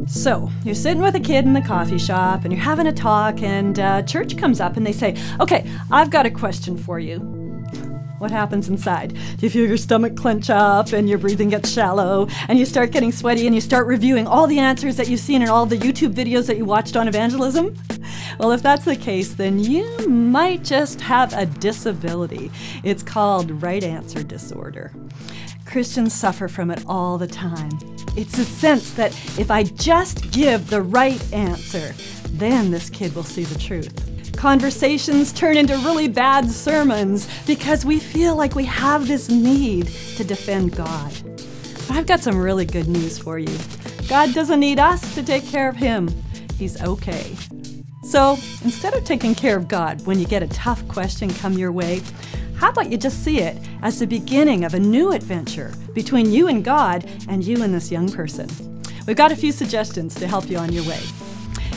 So, you're sitting with a kid in the coffee shop and you're having a talk, and church comes up and they say, "Okay, I've got a question for you." What happens inside? Do you feel your stomach clench up and your breathing gets shallow and you start getting sweaty and you start reviewing all the answers that you've seen in all the YouTube videos that you watched on evangelism? Well, if that's the case, then you might just have a disability. It's called right answer disorder. Christians suffer from it all the time. It's a sense that if I just give the right answer, then this kid will see the truth. Conversations turn into really bad sermons because we feel like we have this need to defend God. But I've got some really good news for you. God doesn't need us to take care of Him. He's okay. So instead of taking care of God when you get a tough question come your way, how about you just see it as the beginning of a new adventure between you and God and you and this young person? We've got a few suggestions to help you on your way.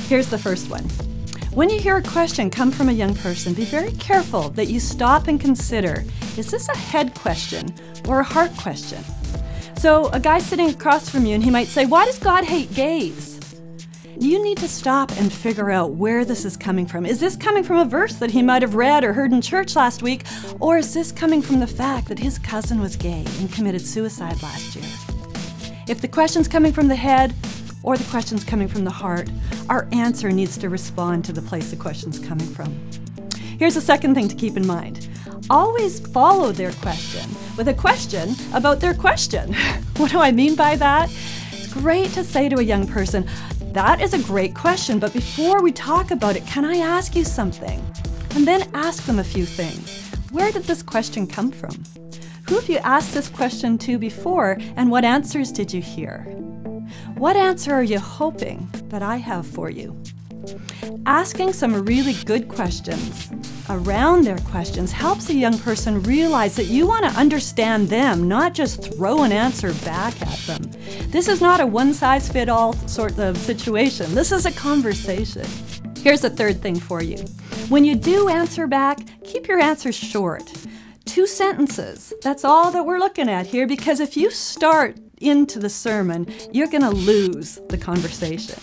Here's the first one. When you hear a question come from a young person, be very careful that you stop and consider, is this a head question or a heart question? So a guy sitting across from you and he might say, "Why does God hate gays?" You need to stop and figure out where this is coming from. Is this coming from a verse that he might have read or heard in church last week? Or is this coming from the fact that his cousin was gay and committed suicide last year? If the question's coming from the head or the question's coming from the heart, our answer needs to respond to the place the question's coming from. Here's the second thing to keep in mind. Always follow their question with a question about their question. What do I mean by that? It's great to say to a young person, "That is a great question, but before we talk about it, can I ask you something?" And then ask them a few things. Where did this question come from? Who have you asked this question to before, and what answers did you hear? What answer are you hoping that I have for you? Asking some really good questions around their questions helps a young person realize that you want to understand them, not just throw an answer back at them. This is not a one-size-fits-all sort of situation. This is a conversation. Here's the third thing for you. When you do answer back, keep your answers short. 2 sentences. That's all that we're looking at here, because if you start into the sermon, you're going to lose the conversation.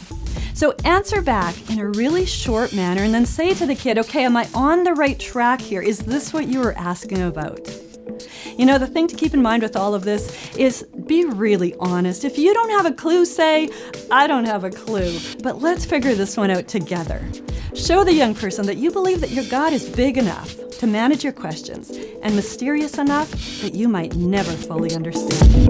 So answer back in a really short manner and then say to the kid, "Okay, am I on the right track here? Is this what you were asking about?" You know, the thing to keep in mind with all of this is be really honest. If you don't have a clue, say, "I don't have a clue, but let's figure this one out together." Show the young person that you believe that your God is big enough to manage your questions and mysterious enough that you might never fully understand.